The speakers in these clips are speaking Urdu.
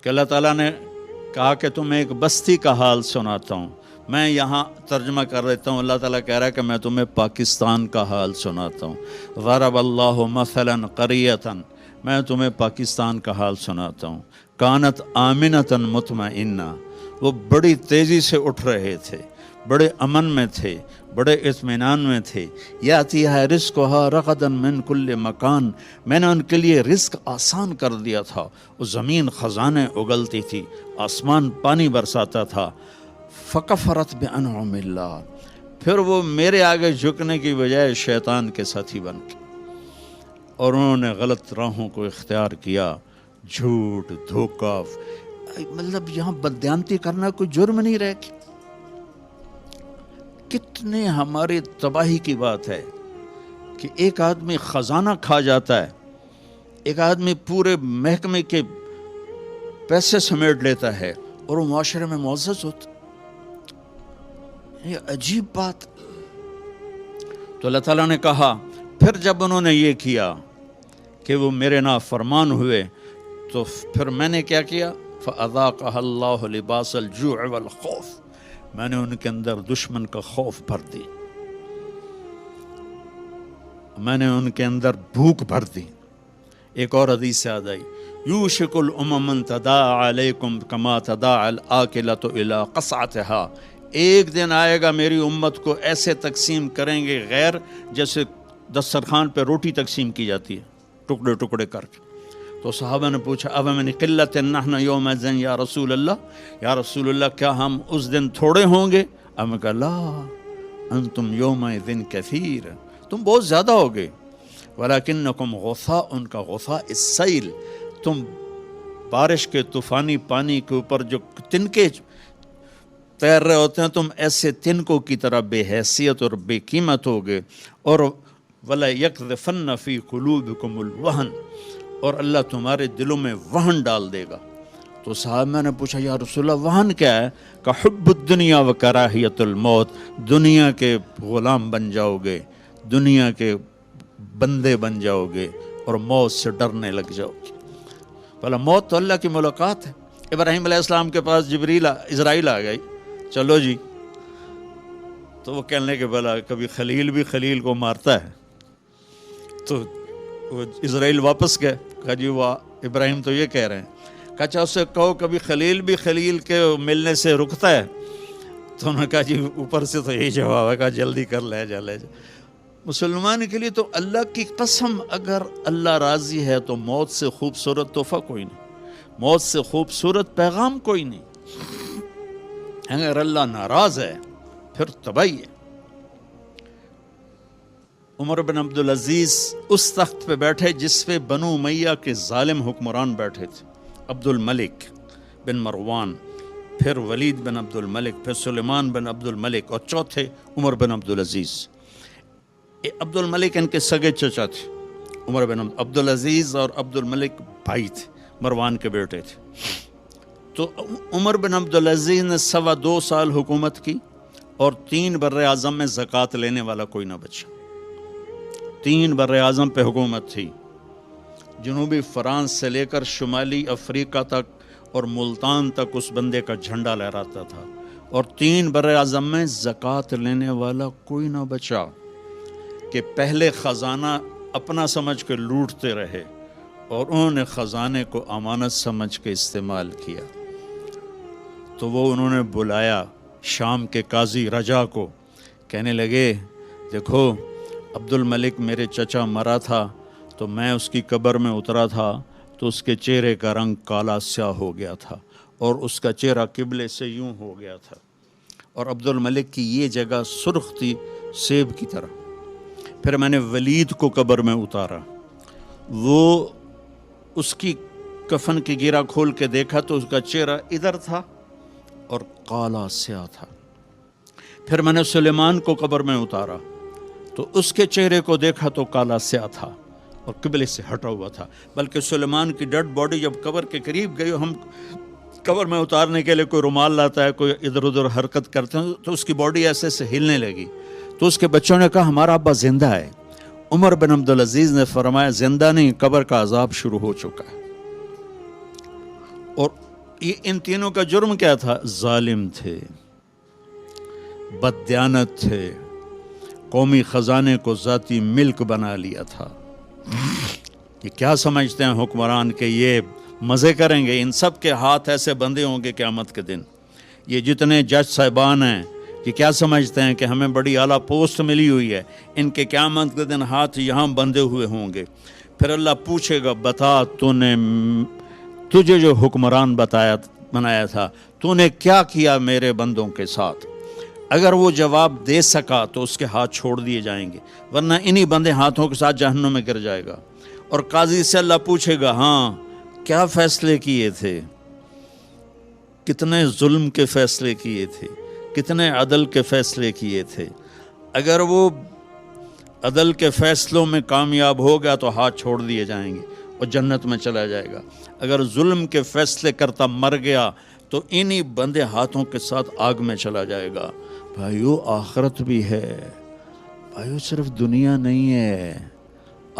کہ اللہ تعالیٰ نے کہا کہ تمہیں ایک بستی کا حال سناتا ہوں. میں یہاں ترجمہ کر دیتا ہوں. اللہ تعالیٰ کہہ رہا ہے کہ میں تمہیں پاکستان کا حال سناتا ہوں. ضرب اللہ مثلا قریۃ، میں تمہیں پاکستان کا حال سناتا ہوں. کانت آمنۃ مطمئنہ، وہ بڑی تیزی سے اٹھ رہے تھے، بڑے امن میں تھے، بڑے اطمینان میں تھے. یاتیھا رزقھا رغدا من کل مکان، میں نے ان کے لیے رزق آسان کر دیا تھا. وہ زمین خزانے اگلتی تھی، آسمان پانی برساتا تھا. فکفرت بانعم اللہ، پھر وہ میرے آگے جھکنے کی بجائے شیطان کے ساتھی بن کے، اور انہوں نے غلط راہوں کو اختیار کیا. جھوٹ، دھوکہ، مطلب یہاں بددیانتی کرنا کوئی جرم نہیں رہ گیا. کتنے ہماری تباہی کی بات ہے کہ ایک آدمی خزانہ کھا جاتا ہے، ایک آدمی پورے محکمے کے پیسے سمیٹ لیتا ہے اور وہ معاشرے میں معزز ہوتا. یہ عجیب بات. تو اللہ تعالیٰ نے کہا پھر جب انہوں نے یہ کیا کہ وہ میرے نافرمان ہوئے تو پھر میں نے کیا کیا؟ فَأَذَاقَهَا اللَّهُ لِبَاسَ الْجُوعِ وَالْخَوْفِ، میں نے ان کے اندر دشمن کا خوف بھر دی، میں نے ان کے اندر بھوک بھر دی. ایک اور حدیث سے یاد آئی، یوشک الامم ان تداعی علیکم کما تداعی الآکلۃ الی قصعتها، ایک دن آئے گا میری امت کو ایسے تقسیم کریں گے غیر جیسے دسترخوان پہ روٹی تقسیم کی جاتی ہے ٹکڑے ٹکڑے کر کے. تو صحابہ نے پوچھا اب من قلت نحن یومئذ یا رسول اللہ، یا رسول اللہ کیا ہم اس دن تھوڑے ہوں گے؟ اب میں کہا لا انتم یومئذ کثیر، تم بہت زیادہ ہوگے. ولکنکم غثاء، ان کا غثاء السیل، تم بارش کے طوفانی پانی کے اوپر جو تنکے تیر رہے ہوتے ہیں، تم ایسے تنکوں کی طرح بے حیثیت اور بے قیمت ہوگے. اور وَلَيَقْذِفَنَّ فِي قُلُوبِكُمُ الْوَهْنَ، اور اللہ تمہارے دلوں میں وہن ڈال دے گا. تو صحابہ نے پوچھا یا رسول اللہ وہن کیا ہے؟ کہ حب الدنیا و کراہیت الموت، دنیا کے غلام بن جاؤ گے، دنیا کے بندے بن جاؤ گے اور موت سے ڈرنے لگ جاؤ گے. بھلا موت تو اللہ کی ملاقات ہے. ابراہیم علیہ السلام کے پاس اسرائیل آ گئی، چلو جی. تو وہ کہنے کہ بھلا کبھی خلیل بھی خلیل کو مارتا ہے. تو وہ اسرائیل واپس گئے، کہا جی وہ ابراہیم تو یہ کہہ رہے ہیں. کہا اچھا اسے کہو کبھی خلیل بھی خلیل کے ملنے سے رکتا ہے؟ تو انہوں نے کہا جی اوپر سے تو یہی جواب ہے. کہا جلدی کر لے جا لے جا. مسلمان کے لیے تو اللہ کی قسم اگر اللہ راضی ہے تو موت سے خوبصورت تحفہ کوئی نہیں، موت سے خوبصورت پیغام کوئی نہیں. اگر اللہ ناراض ہے پھر تباہی ہے. عمر بن عبدالعزیز اس تخت پہ بیٹھے جس پہ بنو امیہ کے ظالم حکمران بیٹھے تھے، عبد الملک بن مروان، پھر ولید بن عبد الملک، پھر سلیمان بن عبد الملک، اور چوتھے عمر بن عبدالعزیز. عبد الملک ان کے سگے چچا تھے. عمر بن عبدالعزیز اور عبد الملک بھائی تھے، مروان کے بیٹے تھے. تو عمر بن عبدالعزیز نے 2.25 سال حکومت کی اور 3 براعظم میں زکوٰۃ لینے والا کوئی نہ بچا. 3 براعظم پہ حکومت تھی، جنوبی فرانس سے لے کر شمالی افریقہ تک اور ملتان تک اس بندے کا جھنڈا لہراتا تھا، اور 3 براعظم میں زکوٰۃ لینے والا کوئی نہ بچا. کہ پہلے خزانہ اپنا سمجھ کے لوٹتے رہے اور انہوں نے خزانے کو امانت سمجھ کے استعمال کیا. تو وہ انہوں نے بلایا شام کے قاضی رجا کو، کہنے لگے دیکھو عبد الملک میرے چچا مرا تھا تو میں اس کی قبر میں اترا تھا تو اس کے چہرے کا رنگ کالا سیاہ ہو گیا تھا اور اس کا چہرہ قبلے سے یوں ہو گیا تھا، اور عبد الملک کی یہ جگہ سرخ تھی سیب کی طرح. پھر میں نے ولید کو قبر میں اتارا، وہ اس کی کفن کی گیرا کھول کے دیکھا تو اس کا چہرہ ادھر تھا اور کالا سیاہ تھا. پھر میں نے سلیمان کو قبر میں اتارا تو اس کے چہرے کو دیکھا تو کالا سیاہ تھا اور قبلے سے ہٹا ہوا تھا. بلکہ سلیمان کی ڈیڈ باڈی جب قبر کے قریب گئی، ہم قبر میں اتارنے کے لیے کوئی رومال لاتا ہے، کوئی ادھر ادھر حرکت کرتے ہیں تو اس کی باڈی ایسے سے ہلنے لگی. تو اس کے بچوں نے کہا ہمارا ابا زندہ ہے. عمر بن عبدالعزیز نے فرمایا زندہ نہیں، قبر کا عذاب شروع ہو چکا ہے. اور ان تینوں کا جرم کیا تھا؟ ظالم تھے، بددیانت تھے، قومی خزانے کو ذاتی ملک بنا لیا تھا۔ یہ کیا سمجھتے ہیں حکمران کہ یہ مزے کریں گے؟ ان سب کے ہاتھ ایسے بندھے ہوں گے قیامت کے دن۔ یہ جتنے جج صاحبان ہیں یہ کیا سمجھتے ہیں کہ ہمیں بڑی اعلیٰ پوسٹ ملی ہوئی ہے؟ ان کے قیامت کے دن ہاتھ یہاں بندھے ہوئے ہوں گے۔ پھر اللہ پوچھے گا بتا تجھے جو حکمران بنایا تھا تو نے کیا کیا میرے بندوں کے ساتھ؟ اگر وہ جواب دے سکا تو اس کے ہاتھ چھوڑ دیے جائیں گے، ورنہ انہی بندے ہاتھوں کے ساتھ جہنم میں گر جائے گا۔ اور قاضی سے اللہ پوچھے گا ہاں کیا فیصلے کیے تھے، کتنے ظلم کے فیصلے کیے تھے، کتنے عدل کے فیصلے کیے تھے؟ اگر وہ عدل کے فیصلوں میں کامیاب ہو گیا تو ہاتھ چھوڑ دیے جائیں گے اور جنت میں چلا جائے گا۔ اگر ظلم کے فیصلے کرتا مر گیا تو انہی بندے ہاتھوں کے ساتھ آگ میں چلا جائے گا۔ بھائیو آخرت بھی ہے، بھائیو صرف دنیا نہیں ہے،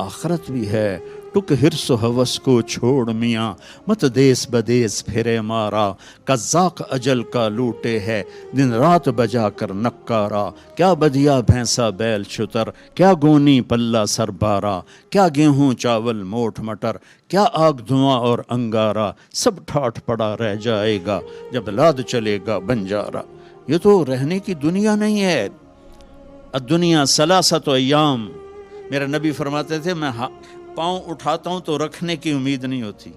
آخرت بھی ہے۔ ٹک حرص و ہوس کو چھوڑ میاں، مت دیس بدیس پھرے مارا، قزاق اجل کا لوٹے ہے، دن رات بجا کر نکارا، کیا بدیا بھینسا بیل شتر، کیا گونی پلہ سر بارا، کیا گیہوں چاول موٹ مٹر، کیا آگ دھواں اور انگارا، سب ٹھاٹھ پڑا رہ جائے گا جب لاد چلے گا بنجارا۔ یہ تو رہنے کی دنیا نہیں ہے۔ الدنیا ثلاثۃ ایام، میرے نبی فرماتے تھے میں پاؤں اٹھاتا ہوں تو رکھنے کی امید نہیں ہوتی،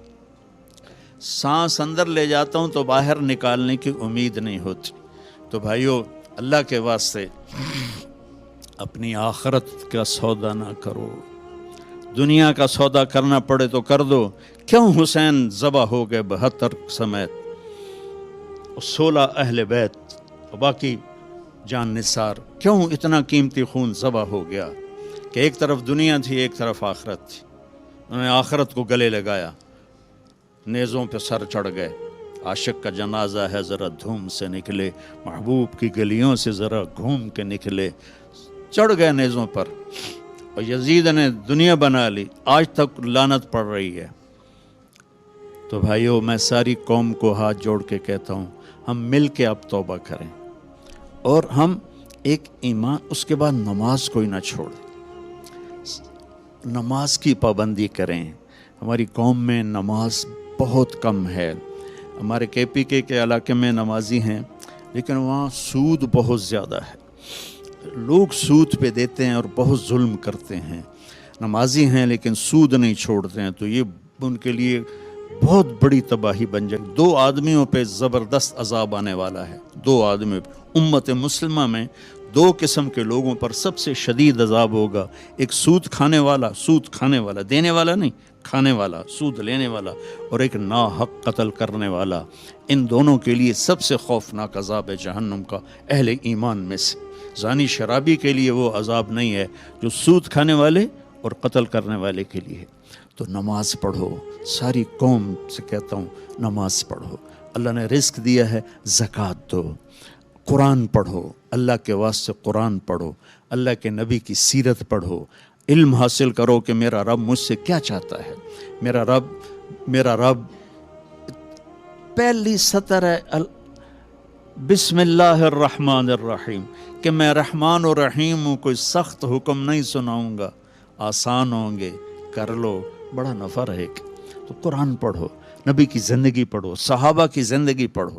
سانس اندر لے جاتا ہوں تو باہر نکالنے کی امید نہیں ہوتی۔ تو بھائیو اللہ کے واسطے اپنی آخرت کا سودا نہ کرو، دنیا کا سودا کرنا پڑے تو کر دو۔ کیوں حسین ذبح ہو گئے 72 سمیت، 16 اہل بیت اور باقی جان نثار، کیوں اتنا قیمتی خون ذبح ہو گیا؟ کہ ایک طرف دنیا تھی ایک طرف آخرت تھی، انہوں نے آخرت کو گلے لگایا، نیزوں پہ سر چڑھ گئے۔ عاشق کا جنازہ ہے ذرا دھوم سے نکلے، محبوب کی گلیوں سے ذرا گھوم کے نکلے، چڑھ گئے نیزوں پر۔ اور یزید نے دنیا بنا لی، آج تک لعنت پڑ رہی ہے۔ تو بھائیو میں ساری قوم کو ہاتھ جوڑ کے کہتا ہوں ہم مل کے اب توبہ کریں، اور ہم ایک ایمان، اس کے بعد نماز کوئی نہ چھوڑیں، نماز کی پابندی کریں۔ ہماری قوم میں نماز بہت کم ہے۔ ہمارے KPK کے علاقے میں نمازی ہیں لیکن وہاں سود بہت زیادہ ہے، لوگ سود پہ دیتے ہیں اور بہت ظلم کرتے ہیں۔ نمازی ہیں لیکن سود نہیں چھوڑتے ہیں، تو یہ ان کے لیے بہت بڑی تباہی بن جائے۔ 2 آدمیوں پہ زبردست عذاب آنے والا ہے، 2 آدمیوں پہ۔ امت مسلمہ میں 2 قسم کے لوگوں پر سب سے شدید عذاب ہوگا، ایک سود کھانے والا، دینے والا نہیں، کھانے والا، سود لینے والا، اور ایک ناحق قتل کرنے والا۔ ان دونوں کے لیے سب سے خوفناک عذاب ہے جہنم کا، اہل ایمان میں سے۔ زانی شرابی کے لیے وہ عذاب نہیں ہے جو سود کھانے والے اور قتل کرنے والے کے لیے ہے۔ تو نماز پڑھو، ساری قوم سے کہتا ہوں نماز پڑھو۔ اللہ نے رزق دیا ہے، زکوٰۃ دو، قرآن پڑھو، اللہ کے واسطے قرآن پڑھو، اللہ کے نبی کی سیرت پڑھو، علم حاصل کرو کہ میرا رب مجھ سے کیا چاہتا ہے۔ میرا رب پہلی سطر ہے بسم اللہ الرحمن الرحیم، کہ میں رحمان و رحیم ہوں، کوئی سخت حکم نہیں سناؤں گا، آسان ہوں گے، کر لو، بڑا نفع رہے گا۔ تو قرآن پڑھو، نبی کی زندگی پڑھو، صحابہ کی زندگی پڑھو۔